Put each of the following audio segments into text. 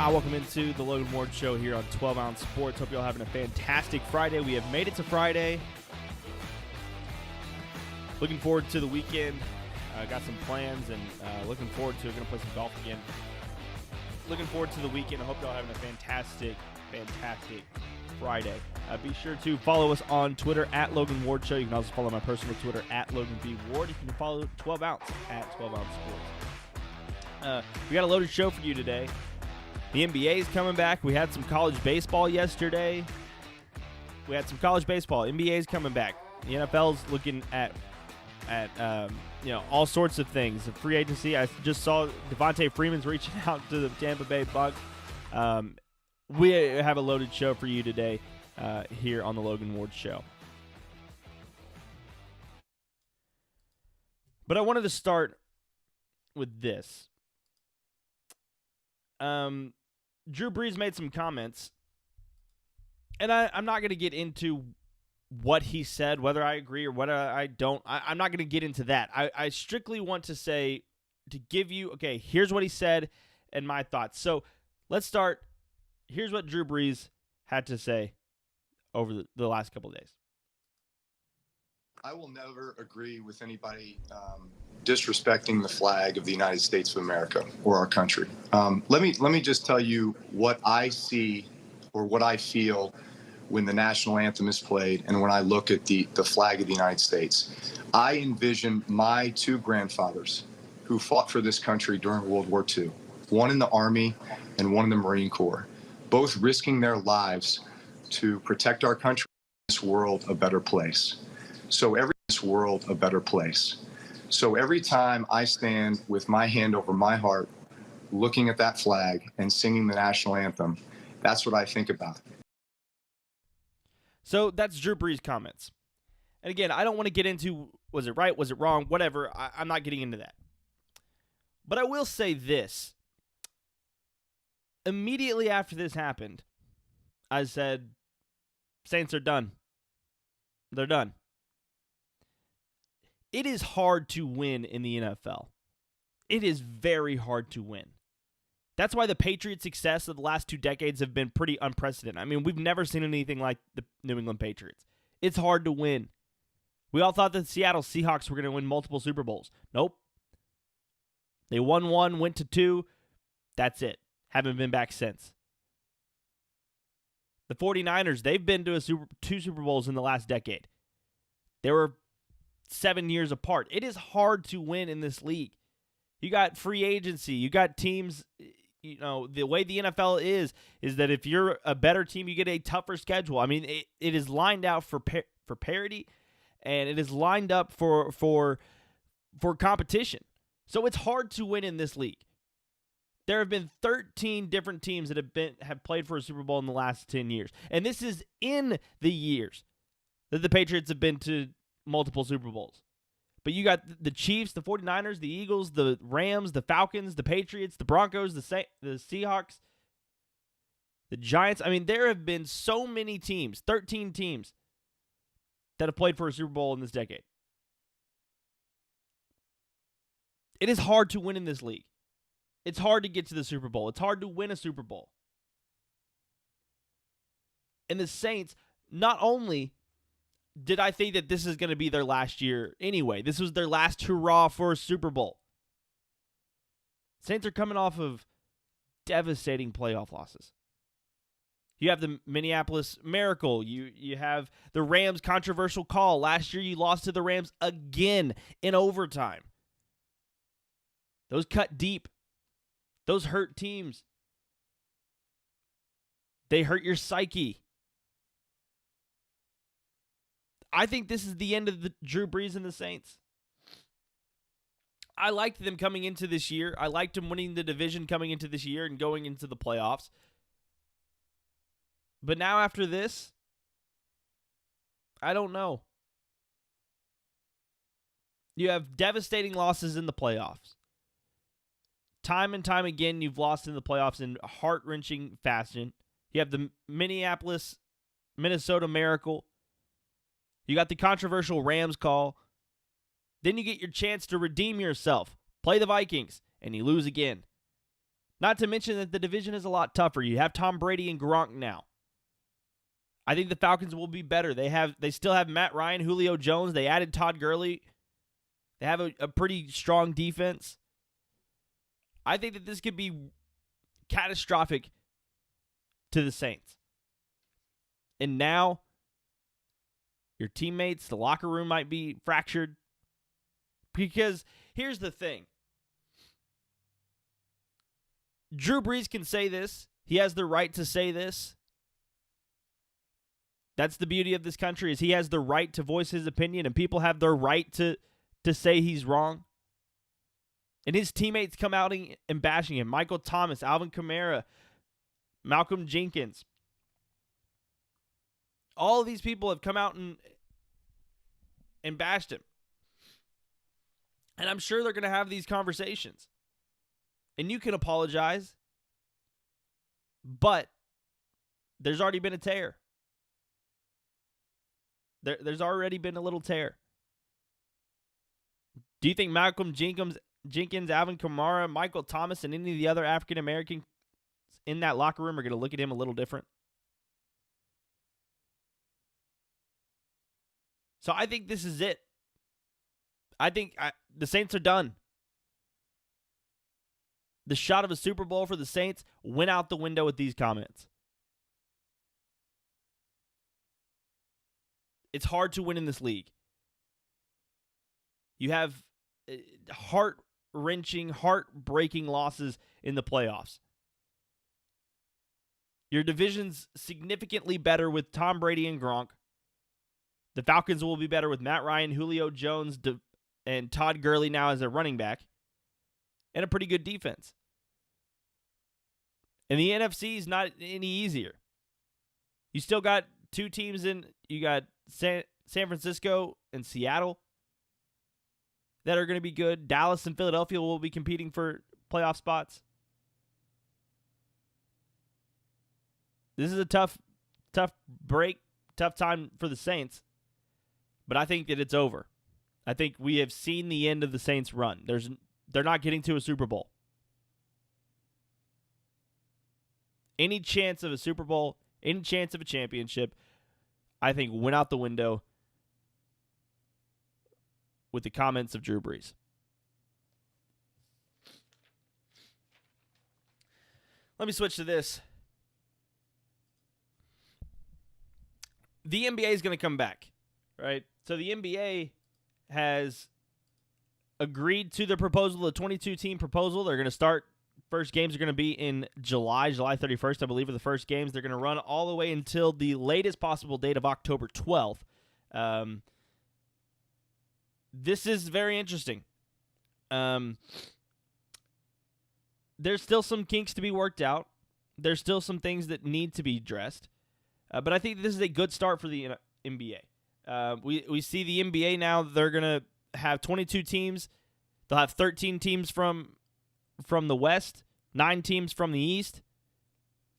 Welcome into the Logan Ward Show here on 12 Ounce Sports. Hope you're all having a fantastic Friday. We have made it to Friday. Looking forward to the weekend. Got some plans and looking forward to it. Going to play some golf again. Looking forward to the weekend. I hope you're all having a fantastic Friday. Be sure to follow us on Twitter at Logan Ward Show. You can also follow my personal Twitter at Logan B. Ward. You can follow 12 Ounce at 12 Ounce Sports. We got a loaded show for you today. The NBA is coming back. We had some college baseball yesterday. NBA is coming back. The NFL's looking at all sorts of things. The free agency. I just saw Devontae Freeman's reaching out to the Tampa Bay Bucks. We have a loaded show for you today here on the Logan Ward Show. But I wanted to start with this. Drew Brees made some comments, and I'm not going to get into what he said, whether I agree or whether I don't. I'm not going to get into that. I strictly want to give you, okay, here's what he said and my thoughts. So let's start. Here's what Drew Brees had to say over the last couple of days. I will never agree with anybody disrespecting the flag of the United States of America or our country. Let me just tell you what I see or what I feel when the national anthem is played and when I look at the flag of the United States. I envision my two grandfathers who fought for this country during World War II, one in the Army and one in the Marine Corps, both risking their lives to protect our country and this world a better place. So every time I stand with my hand over my heart, looking at that flag and singing the national anthem, that's what I think about. So that's Drew Brees' comments. And again, I don't want to get into, was it right, was it wrong, whatever. I'm not getting into that. But I will say this. Immediately after this happened, I said, Saints are done. They're done. It is hard to win in the NFL. It is very hard to win. That's why the Patriots' success of the last 2 decades have been pretty unprecedented. I mean, we've never seen anything like the New England Patriots. It's hard to win. We all thought that the Seattle Seahawks were going to win multiple Super Bowls. Nope. They won 1, went to 2. That's it. Haven't been back since. The 49ers, they've been to 2 Super Bowls in the last decade. They were 7 years apart. It is hard to win in this league. You got free agency. You got teams, the way the NFL is that if you're a better team, you get a tougher schedule. I mean, it is lined out for parity, and it is lined up for competition. So it's hard to win in this league. There have been 13 different teams that have played for a Super Bowl in the last 10 years. And this is in the years that the Patriots have been to multiple Super Bowls. But you got the Chiefs, the 49ers, the Eagles, the Rams, the Falcons, the Patriots, the Broncos, the Seahawks, the Giants. I mean, there have been so many teams, 13 teams, that have played for a Super Bowl in this decade. It is hard to win in this league. It's hard to get to the Super Bowl. It's hard to win a Super Bowl. And the Saints, not only did I think that this is going to be their last year anyway, this was their last hurrah for a Super Bowl. Saints are coming off of devastating playoff losses. You have the Minneapolis Miracle. You have the Rams controversial call. Last year you lost to the Rams again in overtime. Those cut deep. Those hurt teams. They hurt your psyche. I think this is the end of the Drew Brees and the Saints. I liked them coming into this year. I liked them winning the division coming into this year and going into the playoffs. But now after this, I don't know. You have devastating losses in the playoffs. Time and time again, you've lost in the playoffs in heart-wrenching fashion. You have the Minnesota Miracle. You got the controversial Rams call. Then you get your chance to redeem yourself. Play the Vikings, and you lose again. Not to mention that the division is a lot tougher. You have Tom Brady and Gronk now. I think the Falcons will be better. They still have Matt Ryan, Julio Jones. They added Todd Gurley. They have a pretty strong defense. I think that this could be catastrophic to the Saints. And now, your teammates, the locker room might be fractured. Because here's the thing. Drew Brees can say this. He has the right to say this. That's the beauty of this country, is he has the right to voice his opinion, and people have their right to say he's wrong. And his teammates come out and bashing him. Michael Thomas, Alvin Kamara, Malcolm Jenkins. All of these people have come out and bashed him. And I'm sure they're going to have these conversations. And you can apologize. But there's already been a tear. There's already been a little tear. Do you think Malcolm Jenkins, Alvin Kamara, Michael Thomas, and any of the other African Americans in that locker room are going to look at him a little different? So I think this is it. I think the Saints are done. The shot of a Super Bowl for the Saints went out the window with these comments. It's hard to win in this league. You have heart-wrenching, heart-breaking losses in the playoffs. Your division's significantly better with Tom Brady and Gronk. The Falcons will be better with Matt Ryan, Julio Jones, and Todd Gurley now as a running back. And a pretty good defense. And the NFC is not any easier. You still got two teams you got San Francisco and Seattle that are going to be good. Dallas and Philadelphia will be competing for playoff spots. This is a tough break, tough time for the Saints. But I think that it's over. I think we have seen the end of the Saints' run. They're not getting to a Super Bowl. Any chance of a Super Bowl, any chance of a championship, I think went out the window with the comments of Drew Brees. Let me switch to this. The NBA is going to come back, right? So the NBA has agreed to the proposal, the 22-team proposal. They're going to start. First games are going to be in July 31st, I believe, are the first games. They're going to run all the way until the latest possible date of October 12th. This is very interesting. There's still some kinks to be worked out. There's still some things that need to be addressed. But I think this is a good start for the NBA. We see the NBA now, they're going to have 22 teams. They'll have 13 teams from the West, 9 teams from the East.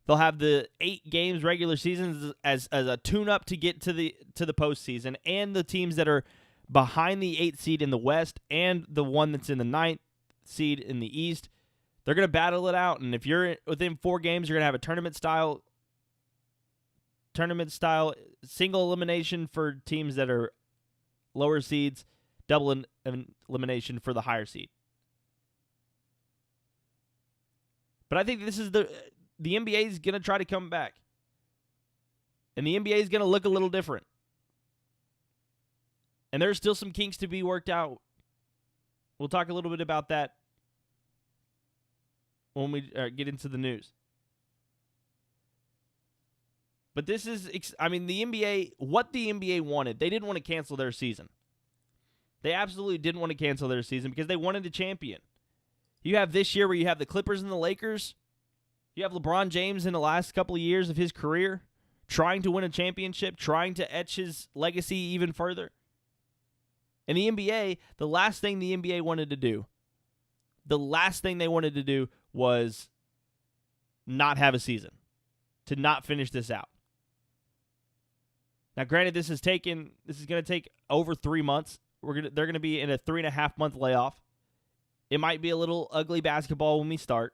They'll have the 8 games regular seasons as a tune-up to get to the postseason, and the teams that are behind the 8th seed in the West and the one that's in the 9th seed in the East, they're going to battle it out. And if you're within 4 games, you're going to have a tournament style single elimination for teams that are lower seeds, double elimination for the higher seed. But I think this is the NBA is going to try to come back. And the NBA is going to look a little different. And there's still some kinks to be worked out. We'll talk a little bit about that when we get into the news. But this is, the NBA, what the NBA wanted, they didn't want to cancel their season. They absolutely didn't want to cancel their season because they wanted a champion. You have this year where you have the Clippers and the Lakers. You have LeBron James in the last couple of years of his career trying to win a championship, trying to etch his legacy even further. And the NBA, the last thing the NBA wanted to do, was not have a season, to not finish this out. Now, granted, this is going to take over 3 months. They're going to be in a 3.5 month layoff. It might be a little ugly basketball when we start.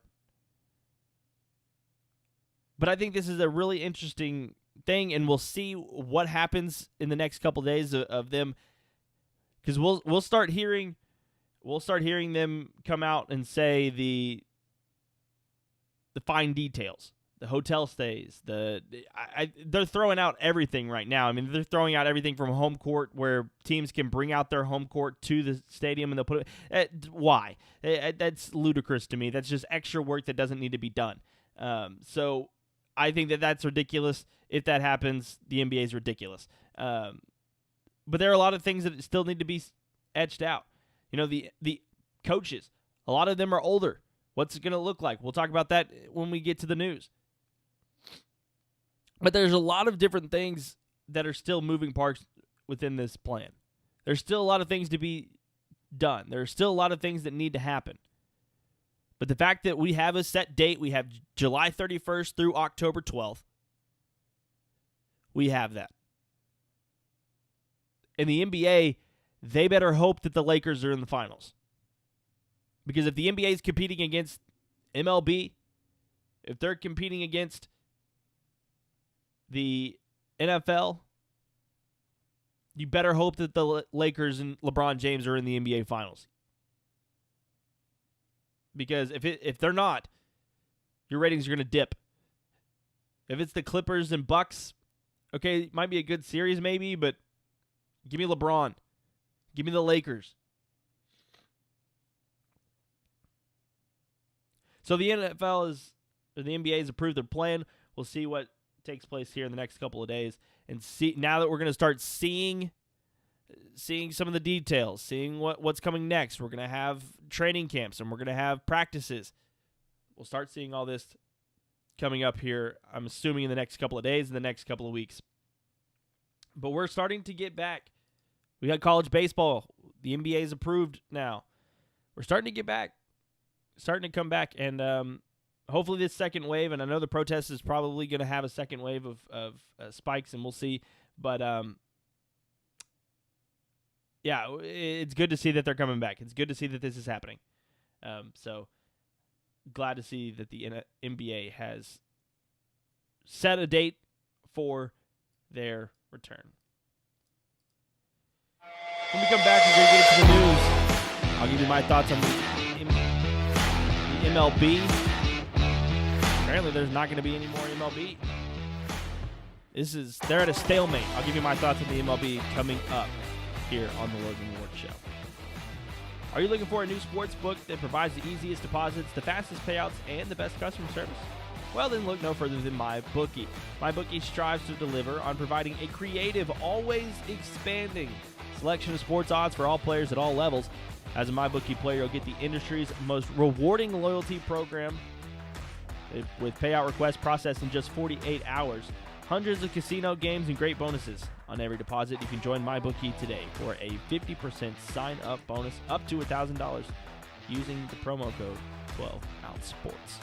But I think this is a really interesting thing, and we'll see what happens in the next couple days of them, because we'll start hearing them come out and say the fine details, the hotel stays, they're throwing out everything right now. I mean, they're throwing out everything from home court, where teams can bring out their home court to the stadium and they'll put it. Why? That's ludicrous to me. That's just extra work that doesn't need to be done. So I think that's ridiculous. If that happens, the NBA is ridiculous. But there are a lot of things that still need to be etched out. You know, the coaches, a lot of them are older. What's it going to look like? We'll talk about that when we get to the news. But there's a lot of different things that are still moving parts within this plan. There's still a lot of things to be done. There's still a lot of things that need to happen. But the fact that we have a set date, we have July 31st through October 12th, we have that. In the NBA, they better hope that the Lakers are in the finals. Because if the NBA is competing against MLB, if they're competing against the NFL, you better hope that the Lakers and LeBron James are in the NBA finals. Because if they're not, your ratings are going to dip. If it's the Clippers and Bucks, okay, it might be a good series maybe, but give me LeBron. Give me the Lakers. So the NBA has approved their plan. We'll see what takes place here in the next couple of days, and see now that we're going to start seeing some of the details, seeing what's coming next. We're going to have training camps and we're going to have practices. We'll start seeing all this coming up here, I'm assuming in the next couple of days, in the next couple of weeks. But we're starting to get back. We got college baseball. The NBA is approved now. We're starting to get back. Starting to come back, and hopefully this second wave, and I know the protest is probably going to have a second wave of spikes, and we'll see. But, yeah, it's good to see that they're coming back. It's good to see that this is happening. So glad to see that the NBA has set a date for their return. When we come back, we're going to get into the news. I'll give you my thoughts on the MLB. Apparently, there's not going to be any more MLB. They're at a stalemate. I'll give you my thoughts on the MLB coming up here on the Logan Ward Show. Are you looking for a new sports book that provides the easiest deposits, the fastest payouts, and the best customer service? Well, then look no further than MyBookie. MyBookie strives to deliver on providing a creative, always expanding selection of sports odds for all players at all levels. As a MyBookie player, you'll get the industry's most rewarding loyalty program with payout requests processed in just 48 hours. Hundreds of casino games and great bonuses on every deposit. You can join MyBookie today for a 50% sign-up bonus up to $1,000 using the promo code 12OunceSports.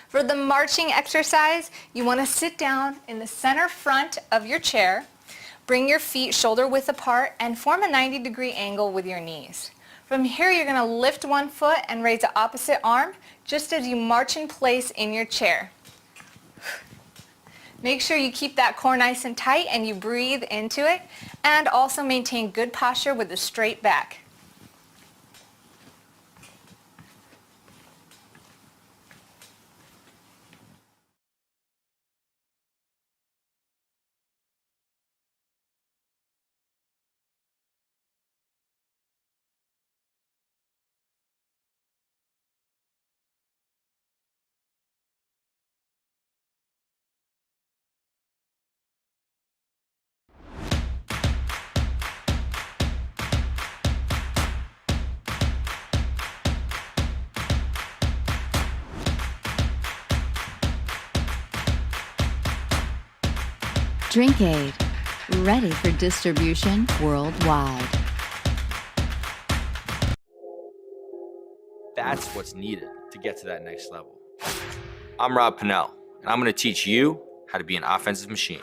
For the marching exercise, you want to sit down in the center front of your chair, bring your feet shoulder width apart, and form a 90-degree angle with your knees. From here, you're going to lift one foot and raise the opposite arm, just as you march in place in your chair. Make sure you keep that core nice and tight and you breathe into it, and also maintain good posture with a straight back. DrinkAid, ready for distribution worldwide. That's what's needed to get to that next level. I'm Rob Pennell, and I'm going to teach you how to be an offensive machine.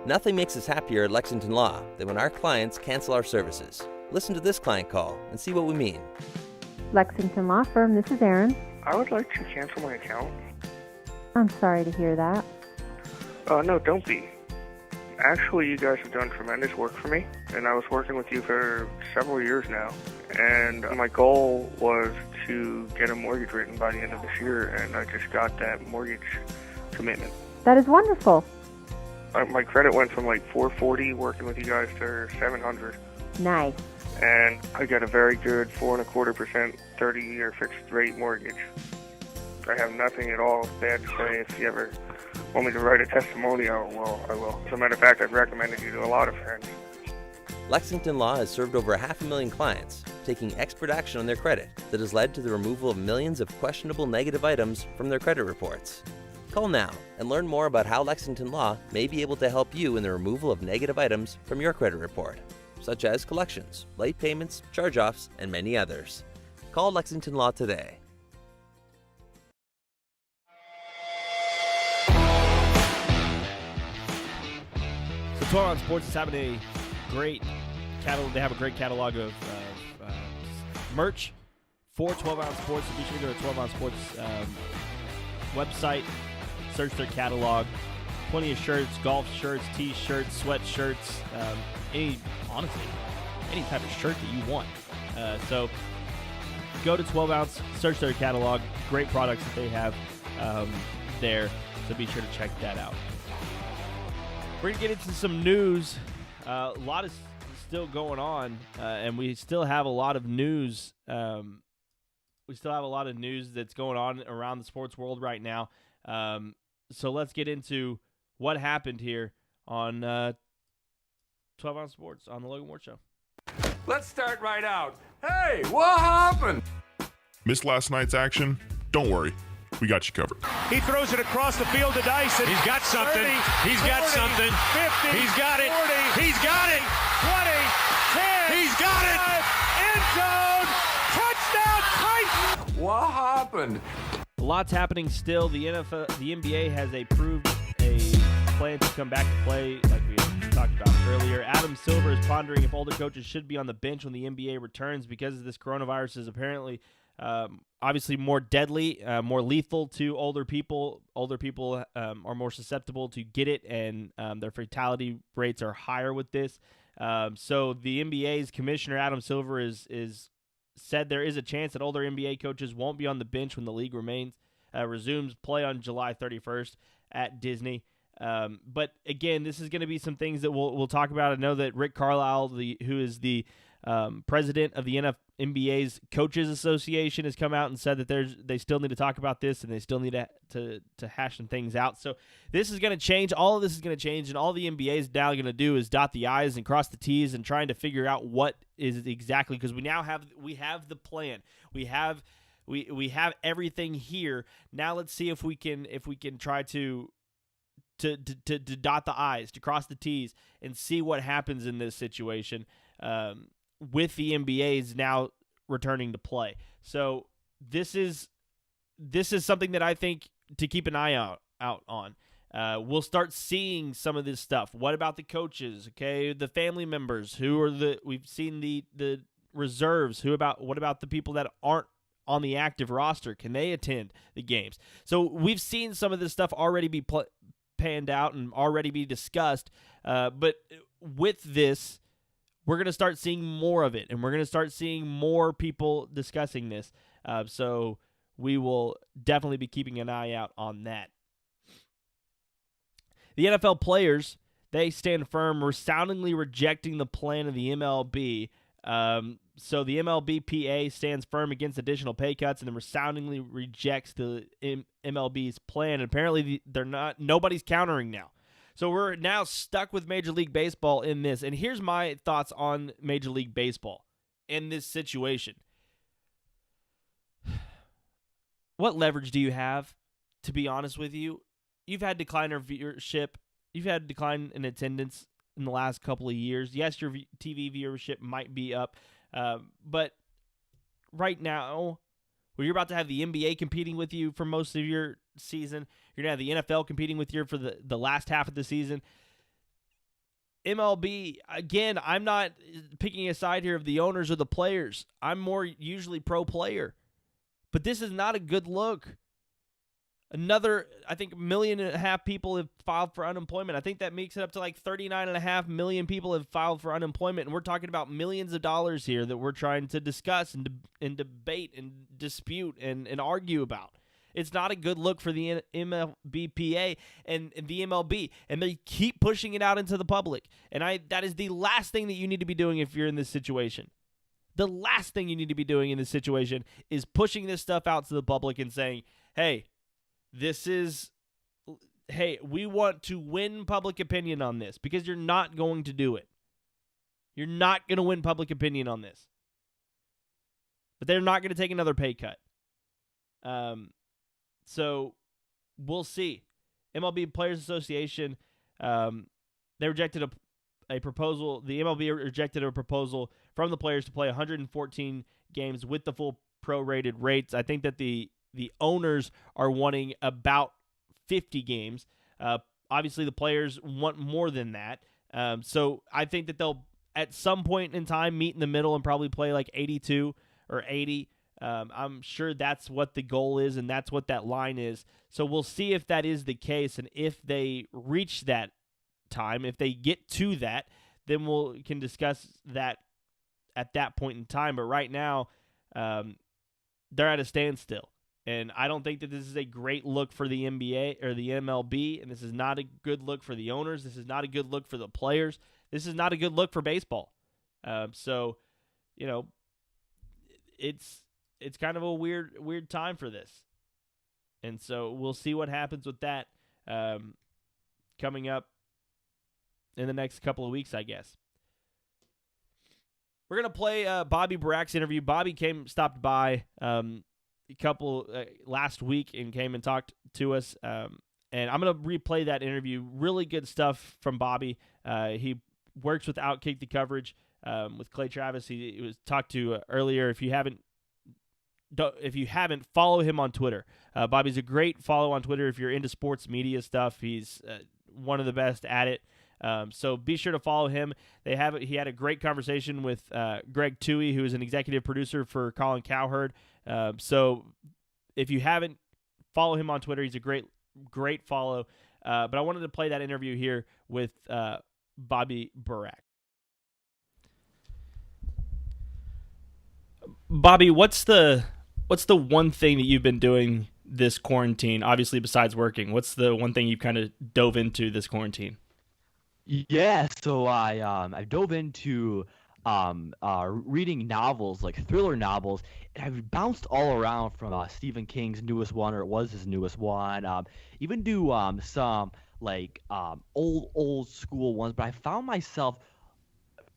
Nothing makes us happier at Lexington Law than when our clients cancel our services. Listen to this client call and see what we mean. Lexington Law Firm, this is Erin. I would like to cancel my account. I'm sorry to hear that. No, don't be. Actually, you guys have done tremendous work for me, and I was working with you for several years now. And my goal was to get a mortgage written by the end of this year, and I just got that mortgage commitment. That is wonderful. My credit went from like 440 working with you guys to 700. Nice. And I got a very good 4.25% 30-year fixed rate mortgage. I have nothing at all bad to say. If you ever want me to write a testimonial, well, I will. As a matter of fact, I've recommended you to a lot of friends. Lexington Law has served over 500,000 clients, taking expert action on their credit that has led to the removal of millions of questionable negative items from their credit reports. Call now and learn more about how Lexington Law may be able to help you in the removal of negative items from your credit report, such as collections, late payments, charge-offs, and many others. Call Lexington Law today. So 12 Ounce Sports is having a great catalog. They have a great catalog of merch for 12 Ounce Sports. So be sure to go to 12 Ounce Sports website, search their catalog. Plenty of shirts, golf shirts, t-shirts, sweatshirts, honestly, any type of shirt that you want. So go to 12 Ounce, search their catalog. Great products that they have there. So be sure to check that out. We're going to get into some news. A lot is still going on, and we still have a lot of news. We still have a lot of news that's going on around the sports world right now. So let's get into what happened here on 12 Ounce Sports on the Logan Ward Show. Let's start right out. Hey, what happened? Missed last night's action? Don't worry. We got you covered. He throws it across the field to Dyson. He's got something. 30, He's got 40, something. 50. He's got it. 40. He's got it. 20. 10. He's got it. End zone. Touchdown Titans. What happened? A lot's happening still. The NBA has approved a plan to come back to play, like we talked about earlier. Adam Silver is pondering if older coaches should be on the bench when the NBA returns because this coronavirus is apparently Obviously more deadly, more lethal to older people. Older people are more susceptible to get it, and their fatality rates are higher with this. So the NBA's commissioner, Adam Silver, is said there is a chance that older NBA coaches won't be on the bench when the league resumes play on July 31st at Disney. But again, this is going to be some things that we'll talk about. I know that Rick Carlisle, who is the president of the NBA's Coaches Association, has come out and said that they still need to talk about this, and they still need to hash some things out. So this is going to change. All of this is going to change, and all the NBA is now going to do is dot the I's and cross the T's and trying to figure out what is exactly, because we have the plan. We have everything here. Now let's see if we can try to dot the I's, to cross the T's, and see what happens in this situation with the NBA's now returning to play. So this is something that I think to keep an eye out on. We'll start seeing some of this stuff. What about the coaches? Okay, the family members we've seen the reserves. What about the people that aren't on the active roster? Can they attend the games? So we've seen some of this stuff already be panned out and already be discussed. But with this, we're going to start seeing more of it, and we're going to start seeing more people discussing this. So we will definitely be keeping an eye out on that. The NFL players, they stand firm, resoundingly rejecting the plan of the MLB. So the MLBPA stands firm against additional pay cuts and then resoundingly rejects the MLB's plan. And apparently nobody's countering now. So we're now stuck with Major League Baseball in this. And here's my thoughts on Major League Baseball in this situation. What leverage do you have, to be honest with you? You've had decline in viewership. You've had decline in attendance in the last couple of years. Yes, your TV viewership might be up. But right now, well, you're about to have the NBA competing with you for most of your season. You're going to have the NFL competing with you for the last half of the season. MLB, again, I'm not picking a side here of the owners or the players. I'm more usually pro-player. But this is not a good look. Another, I think, 1.5 million people have filed for unemployment. I think that makes it up to like 39.5 million people have filed for unemployment. And we're talking about millions of dollars here that we're trying to discuss and debate and dispute and argue about. It's not a good look for the MLBPA and the MLB. And they keep pushing it out into the public. And that is the last thing that you need to be doing if you're in this situation. The last thing you need to be doing in this situation is pushing this stuff out to the public and saying, hey, we want to win public opinion on this, because you're not going to do it. You're not going to win public opinion on this. But they're not going to take another pay cut. So we'll see. MLB Players Association, they rejected a proposal. The MLB rejected a proposal from the players to play 114 games with the full prorated rates. I think that the owners are wanting about 50 games. Obviously, the players want more than that. So I think that they'll, at some point in time, meet in the middle and probably play like 82 or 80. I'm sure that's what the goal is, and that's what that line is. So we'll see if that is the case, and if they reach that time, if they get to that, then we can discuss that at that point in time. But right now, they're at a standstill. And I don't think that this is a great look for the NBA or the MLB, and this is not a good look for the owners. This is not a good look for the players. This is not a good look for baseball. So, you know, it's kind of a weird time for this. And so we'll see what happens with that coming up in the next couple of weeks, I guess. We're going to play Bobby Barack's interview. Bobby stopped by last week and came and talked to us. And I'm going to replay that interview. Really good stuff from Bobby. He works with Outkick the Coverage with Clay Travis. He was talked to earlier. If you haven't, follow him on Twitter. Bobby's a great follow on Twitter if you're into sports media stuff. He's one of the best at it. So be sure to follow him. He had a great conversation with Greg Toohey, who is an executive producer for Colin Cowherd. So if you haven't, follow him on Twitter. He's a great follow. But I wanted to play that interview here with Bobby Burack. Bobby, what's the one thing that you've been doing this quarantine, obviously besides working? What's the one thing you've kind of dove into this quarantine? Yeah, so I dove into reading novels, like thriller novels, and I've bounced all around from Stephen King's newest one, or it was his newest one, even do some like old school ones, but I found myself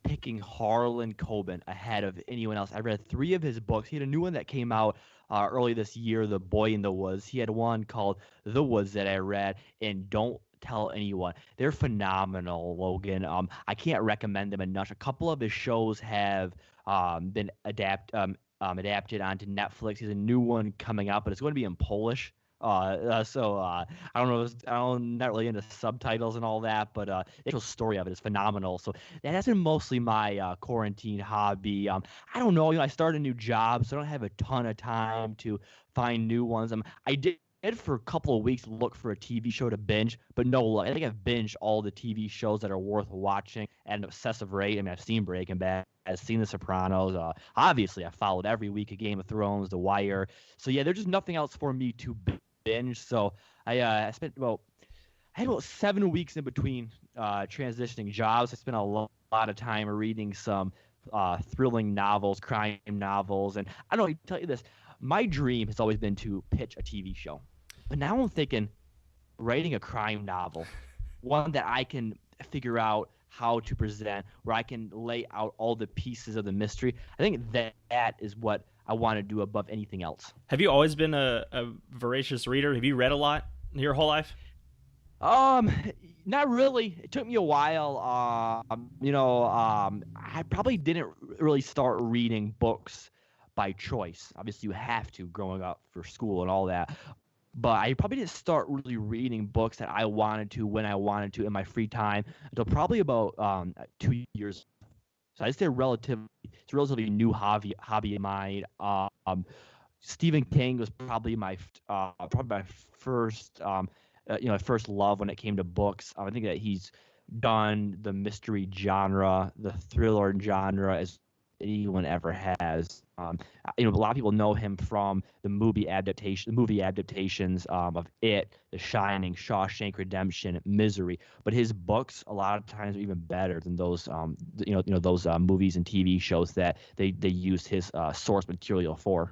picking Harlan Coben ahead of anyone else. I read 3 of his books. He had a new one that came out early this year, The Boy in the Woods. He had one called The Woods that I read, and don't tell anyone. They're phenomenal, Logan. I can't recommend them enough. A couple of his shows have been adapted onto Netflix. He has a new one coming out, but it's going to be in Polish. So I don't know. I'm not really into subtitles and all that, but the actual story of it is phenomenal. So that's been mostly my quarantine hobby. I don't know. I started a new job, so I don't have a ton of time to find new ones. I did for a couple of weeks look for a TV show to binge, but no luck. I think I've binged all the TV shows that are worth watching at an obsessive rate. I've seen Breaking Bad, I've seen The Sopranos. Obviously, I followed every week of Game of Thrones, The Wire. So yeah, there's just nothing else for me to binge. So I had about 7 weeks in between transitioning jobs. I spent a lot of time reading some thrilling novels, crime novels, and I don't know, I tell you this, my dream has always been to pitch a TV show. But now I'm thinking writing a crime novel, one that I can figure out how to present, where I can lay out all the pieces of the mystery. I think that is what I want to do above anything else. Have you always been a voracious reader? Have you read a lot your whole life? Not really. It took me a while. I probably didn't really start reading books by choice. Obviously, you have to growing up for school and all that. But I probably didn't start really reading books that I wanted to when I wanted to in my free time until probably about 2 years. So I'd say it's a relatively new hobby of mine. Stephen King was probably my first first love when it came to books. I think that he's done the mystery genre, the thriller genre as anyone ever has. A lot of people know him from the movie adaptations of It, The Shining, Shawshank Redemption, Misery. But his books a lot of times are even better than those those movies and TV shows that they used his source material for.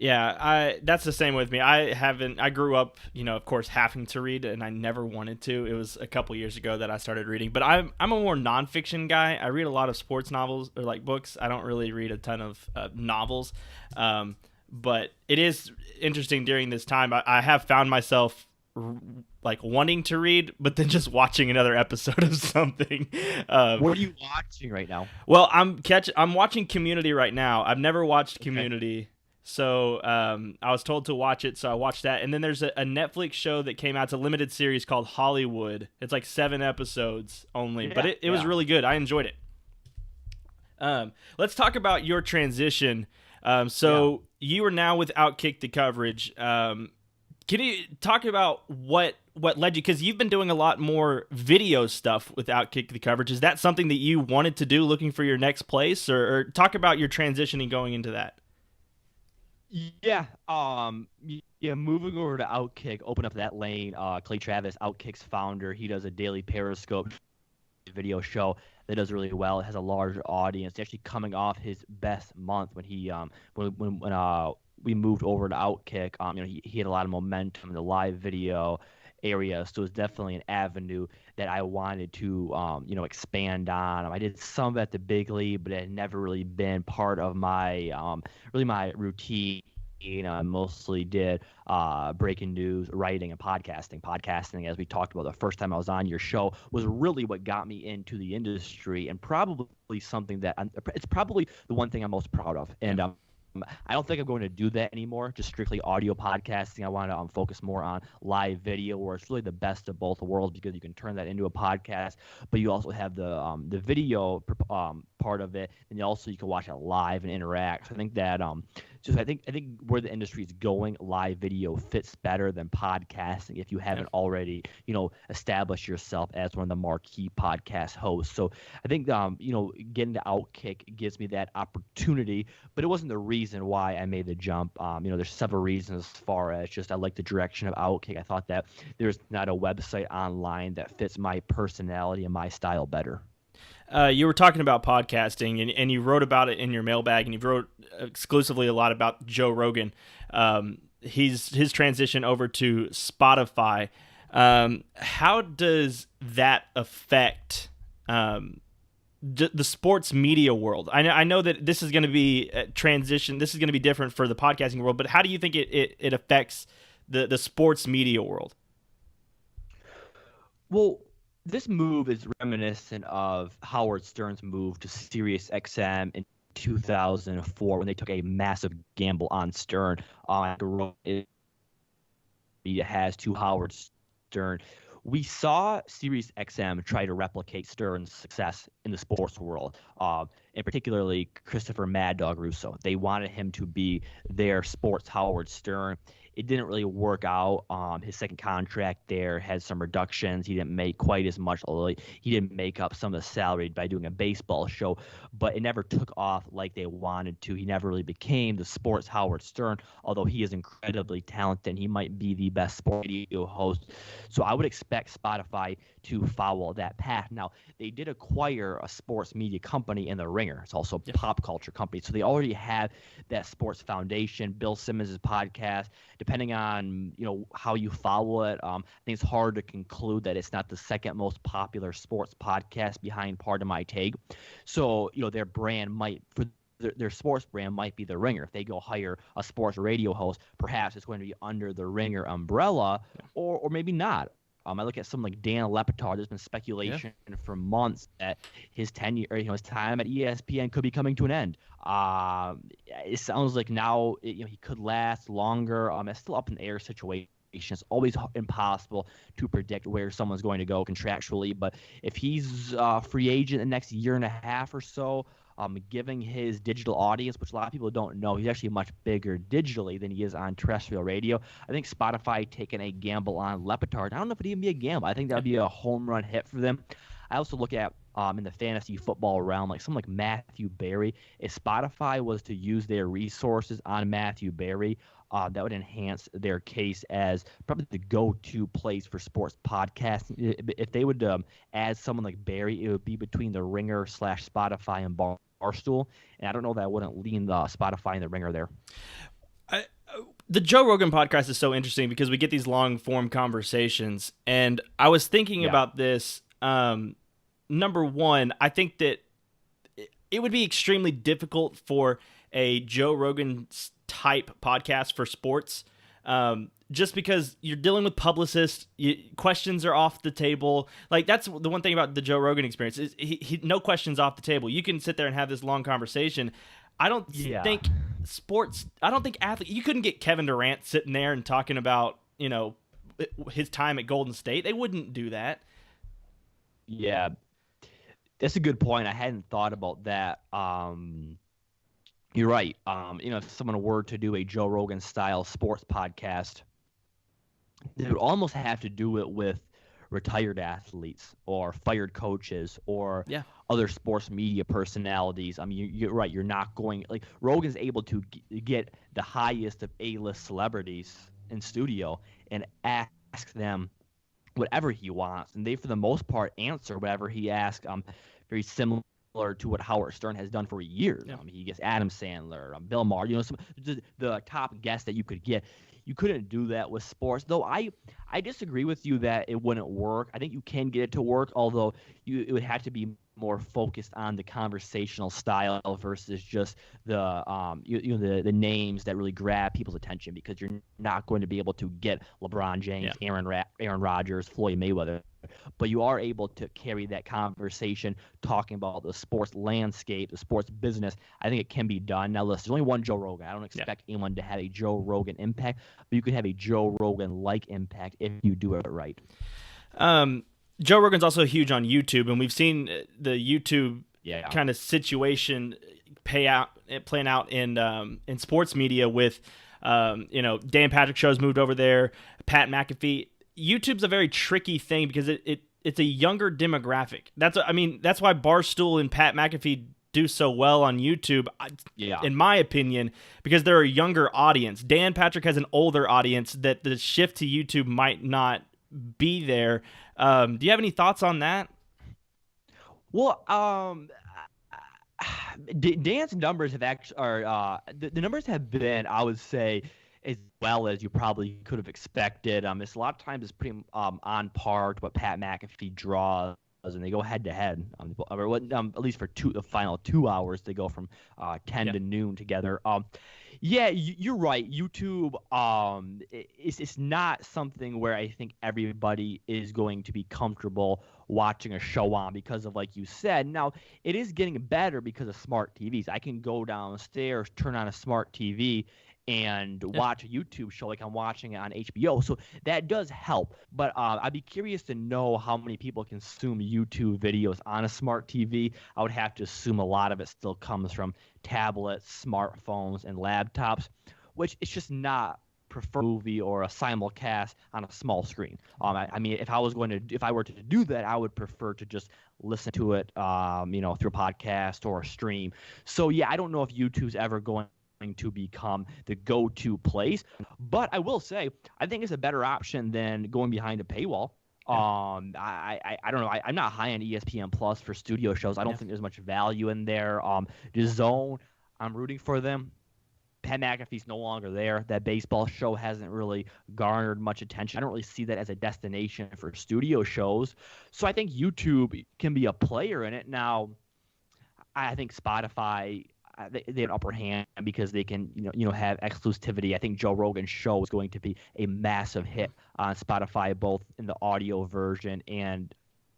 Yeah, that's the same with me. I grew up, of course, having to read, and I never wanted to. It was a couple years ago that I started reading, but I'm a more nonfiction guy. I read a lot of sports novels or like books. I don't really read a ton of novels, but it is interesting during this time. I have found myself like wanting to read, but then just watching another episode of something. What are you watching right now? Well, I'm watching Community right now. I've never watched Community. So I was told to watch it, so I watched that. And then there's a Netflix show that came out. It's a limited series called Hollywood. It's like 7 episodes only, but it was really good. I enjoyed it. Let's talk about your transition. You are now with Outkick the Coverage. Can you talk about what led you? Because you've been doing a lot more video stuff with Outkick the Coverage. Is that something that you wanted to do, looking for your next place? Or talk about your transition and going into that. Yeah, moving over to Outkick, open up that lane. Clay Travis, Outkick's founder, he does a daily Periscope video show that does really well. It has a large audience. It's actually coming off his best month when he when we moved over to Outkick. He had a lot of momentum in the live video area, so it's definitely an avenue that I wanted to expand on. I did some at the big league, but it had never really been part of my my routine. I mostly did breaking news, writing, and podcasting. Podcasting, as we talked about the first time I was on your show, was really what got me into the industry, and probably something that it's probably the one thing I'm most proud of. And I don't think I'm going to do that anymore, just strictly audio podcasting. I want to focus more on live video, where it's really the best of both worlds, because you can turn that into a podcast, but you also have the video part of it, and you can watch it live and interact. So I think that I think where the industry is going, live video fits better than podcasting if you haven't already, established yourself as one of the marquee podcast hosts. So I think getting to Outkick gives me that opportunity, but it wasn't the reason why I made the jump. There's several reasons, as far as just I like the direction of Outkick. I thought that there's not a website online that fits my personality and my style better. You were talking about podcasting, and you wrote about it in your mailbag, and you wrote exclusively a lot about Joe Rogan. His transition over to Spotify. How does that affect the sports media world? I know that this is going to be a transition. This is going to be different for the podcasting world, but how do you think it affects the sports media world? Well, this move is reminiscent of Howard Stern's move to SiriusXM in 2004, when they took a massive gamble on Stern. It has to Howard Stern. We saw SiriusXM try to replicate Stern's success in the sports world, and particularly Christopher Mad Dog Russo. They wanted him to be their sports Howard Stern. It didn't really work out. His second contract there had some reductions. He didn't make quite as much, although he didn't make up some of the salary by doing a baseball show, but it never took off like they wanted to. He never really became the sports Howard Stern, although he is incredibly talented. He might be the best sports radio host. So I would expect Spotify to follow that path. Now, they did acquire a sports media company in The Ringer. It's also a pop culture company. So they already have that sports foundation. Bill Simmons' podcast, depending on how you follow it, I think it's hard to conclude that it's not the second most popular sports podcast behind Pardon My Take. So their brand their sports brand might be The Ringer. If they go hire a sports radio host, perhaps it's going to be under the Ringer umbrella, or maybe not. I look at someone like Dan Le Batard. There's been speculation for months that his tenure, his time at ESPN could be coming to an end. It sounds like now he could last longer. It's still up in the air situation. It's always impossible to predict where someone's going to go contractually. But if he's a free agent in the next year and a half or so, giving his digital audience, which a lot of people don't know, he's actually much bigger digitally than he is on terrestrial radio. I think Spotify taking a gamble on Le Batard, I don't know if it'd even be a gamble. I think that would be a home run hit for them. I also look at in the fantasy football realm, like someone like Matthew Berry. If Spotify was to use their resources on Matthew Berry, that would enhance their case as probably the go-to place for sports podcasting. If they would add someone like Berry, it would be between the Ringer / Spotify and Barstool, and I don't know that I wouldn't lean the Spotify and the Ringer there. The Joe Rogan podcast is so interesting because we get these long-form conversations, and I was thinking about this. Number one, I think that it would be extremely difficult for a Joe Rogan type podcast for sports, just because you're dealing with publicists, questions are off the table. Like, that's the one thing about the Joe Rogan experience is he no questions off the table. You can sit there and have this long conversation. I don't think sports. I don't think athletes. You couldn't get Kevin Durant sitting there and talking about his time at Golden State. They wouldn't do that. Yeah, that's a good point. I hadn't thought about that. You're right. If someone were to do a Joe Rogan style sports podcast, they would almost have to do it with retired athletes or fired coaches or other sports media personalities. I mean, you're right. You're not going like Rogan's able to get the highest of A-list celebrities in studio and ask them whatever he wants, and they, for the most part, answer whatever he asks. Very similar to what Howard Stern has done for years. I mean, he gets Adam Sandler, Bill Maher, the top guests that you could get. You couldn't do that with sports, though. I disagree with you that it wouldn't work. I think you can get it to work, although it would have to be more focused on the conversational style versus just the the names that really grab people's attention, because you're not going to be able to get LeBron James, Aaron Rodgers, Floyd Mayweather, but you are able to carry that conversation talking about the sports landscape, the sports business. I think it can be done. Now, listen, there's only one Joe Rogan. I don't expect anyone to have a Joe Rogan impact, but you could have a Joe Rogan-like impact if you do it right. Joe Rogan's also huge on YouTube, and we've seen the YouTube kind of situation playing out in sports media with, Dan Patrick Show's moved over there, Pat McAfee. YouTube's a very tricky thing because it's a younger demographic. That's why Barstool and Pat McAfee do so well on YouTube, in my opinion, because they're a younger audience. Dan Patrick has an older audience that the shift to YouTube might not be there. Do you have any thoughts on that? Well, Dan's numbers have the numbers have been, I would say, as well as you probably could have expected. It's a lot of times it's pretty on par to what Pat McAfee draws, and they go head to head. At least for the final 2 hours, they go from 10 to noon together. You're right. YouTube, it's not something where I think everybody is going to be comfortable watching a show on because of, like you said. Now, it is getting better because of smart TVs. I can go downstairs, turn on a smart TV, and watch a YouTube show like I'm watching it on HBO. So that does help. But I'd be curious to know how many people consume YouTube videos on a smart TV. I would have to assume a lot of it still comes from tablets, smartphones, and laptops, which it's just not prefer a movie or a simulcast on a small screen. If I were to do that, I would prefer to just listen to it, through a podcast or a stream. So I don't know if YouTube's ever going to become the go-to place, but I will say I think it's a better option than going behind a paywall. I don't know. I'm not high on ESPN Plus for studio shows. I don't think there's much value in there. DAZN, I'm rooting for them. Pat McAfee's no longer there. That baseball show hasn't really garnered much attention. I don't really see that as a destination for studio shows. So I think YouTube can be a player in it. Now, I think Spotify, they have an upper hand because they can, have exclusivity. I think Joe Rogan's show is going to be a massive hit on Spotify, both in the audio version and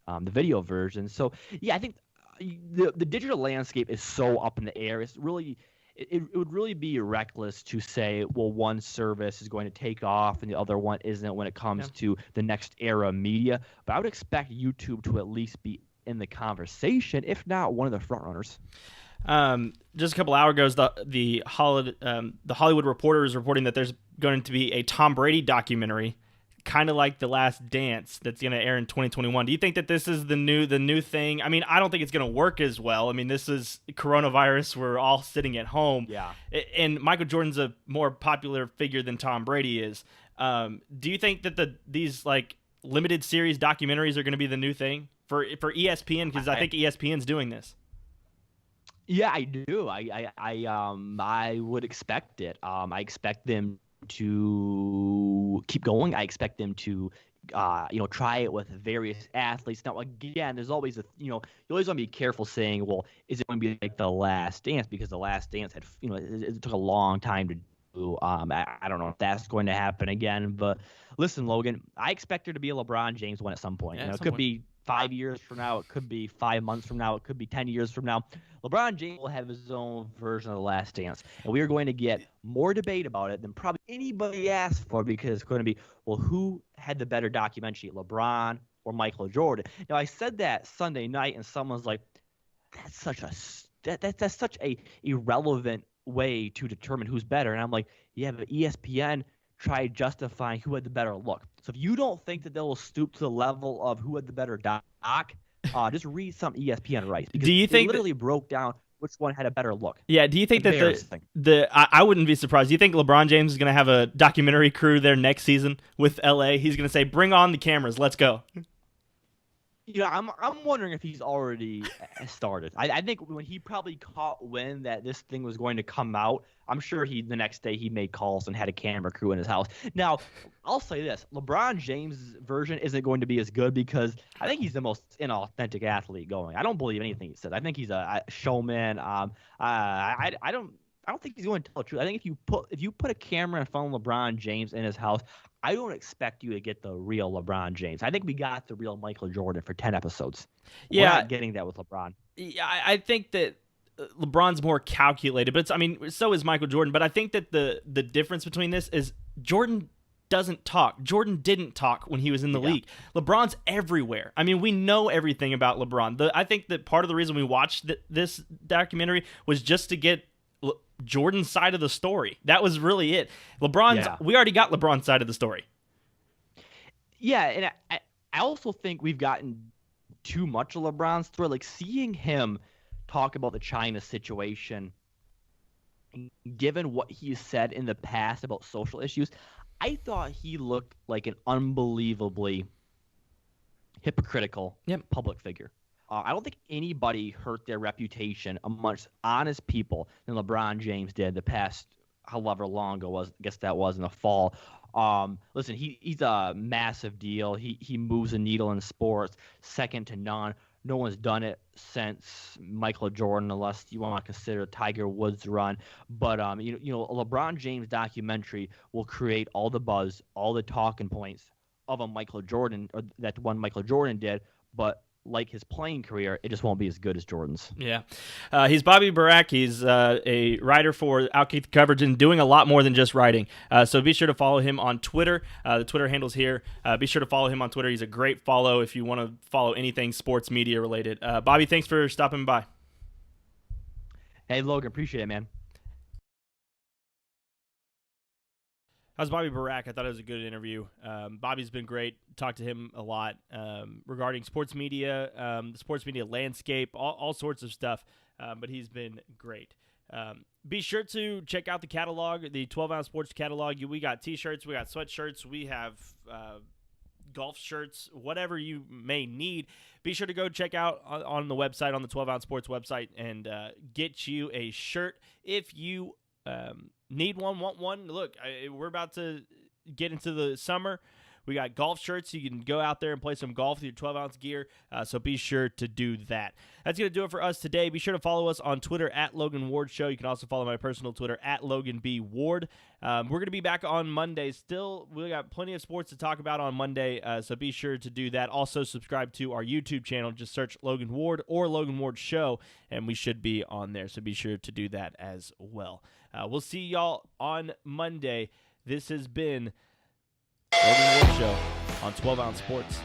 the video version. So, I think the digital landscape is so up in the air. It's really, it would really be reckless to say, well, one service is going to take off and the other one isn't when it comes to the next era of media. But I would expect YouTube to at least be in the conversation, if not one of the front runners. Just a couple hours ago, the Hollywood Reporter is reporting that there's going to be a Tom Brady documentary, kind of like The Last Dance, that's going to air in 2021. Do you think that this is the new thing? I mean, I don't think it's going to work as well. I mean, this is coronavirus. We're all sitting at home. Yeah. And Michael Jordan's a more popular figure than Tom Brady is. Do you think that these like limited series documentaries are going to be the new thing for ESPN? Because I think ESPN's doing this. Yeah, I do. I would expect it. I expect them to keep going. I expect them to, try it with various athletes. Now, again, there's always you always want to be careful saying, well, is it going to be like The Last Dance? Because The Last Dance had, it took a long time to do. I don't know if that's going to happen again. But listen, Logan, I expect there to be a LeBron James one at some point. It could be 5 years from now. It could be 5 months from now. It could be 10 years from now. LeBron James will have his own version of The Last Dance. And we are going to get more debate about it than probably anybody asked for, because it's going to be, well, who had the better documentary, LeBron or Michael Jordan? Now, I said that Sunday night, and someone's like, that's such a irrelevant way to determine who's better. And I'm like, yeah, but ESPN tried justifying who had the better look. So if you don't think that they will stoop to the level of who had the better doc, just read some ESPN rights. Because do you think literally broke down which one had a better look? Yeah, do you think that I wouldn't be surprised. Do you think LeBron James is going to have a documentary crew there next season with LA? He's going to say, bring on the cameras, let's go. I'm wondering if he's already started. I think when he probably caught wind that this thing was going to come out, I'm sure the next day he made calls and had a camera crew in his house. Now, I'll say this: LeBron James' version isn't going to be as good because I think he's the most inauthentic athlete going. I don't believe anything he says. I think he's a showman. I don't think he's going to tell the truth. I think if you put a camera in front of LeBron James in his house, I don't expect you to get the real LeBron James. I think we got the real Michael Jordan for 10 episodes. Yeah. We're not getting that with LeBron. Yeah, I think that LeBron's more calculated, but so is Michael Jordan. But I think that the difference between this is Jordan doesn't talk. Jordan didn't talk when he was in the league. LeBron's everywhere. I mean, we know everything about LeBron. I think that part of the reason we watched this documentary was just to get Jordan's side of the story. That was really it. We already got LeBron's side of the story. Yeah, and I also think we've gotten too much of LeBron's story. Like, seeing him talk about the China situation, given what he said in the past about social issues, I thought he looked like an unbelievably hypocritical public figure. I don't think anybody hurt their reputation amongst honest people than LeBron James did the past however long ago was. I guess that was in the fall. Listen, he's a massive deal. He moves the needle in sports, second to none. No one's done it since Michael Jordan, unless you want to consider Tiger Woods' run. But a LeBron James documentary will create all the buzz, all the talking points of a Michael Jordan, or that one Michael Jordan did. But like his playing career, it just won't be as good as Jordan's. Yeah. He's Bobby Barak. He's a writer for Outkick the Coverage and doing a lot more than just writing. So be sure to follow him on Twitter. The Twitter handle's here. Be sure to follow him on Twitter. He's a great follow if you want to follow anything sports media related. Bobby, thanks for stopping by. Hey, Logan, appreciate it, man. How's Bobby Barak? I thought it was a good interview. Bobby's been great. Talked to him a lot regarding sports media, the sports media landscape, all sorts of stuff. But he's been great. Be sure to check out the catalog, the 12-ounce sports catalog. We got T-shirts, we got sweatshirts, we have golf shirts, whatever you may need. Be sure to go check out on the website, on the 12-ounce sports website, and get you a shirt if you need one, want one. Look, we're about to get into the summer. We got golf shirts. You can go out there and play some golf with your 12-ounce gear, so be sure to do that. That's going to do it for us today. Be sure to follow us on Twitter at Logan Ward Show. You can also follow my personal Twitter at Logan B. Ward. We're going to be back on Monday. Still, we got plenty of sports to talk about on Monday, so be sure to do that. Also, subscribe to our YouTube channel. Just search Logan Ward or Logan Ward Show, and we should be on there, so be sure to do that as well. We'll see y'all on Monday. This has been Logan Ward Show on 12-Ounce Sports.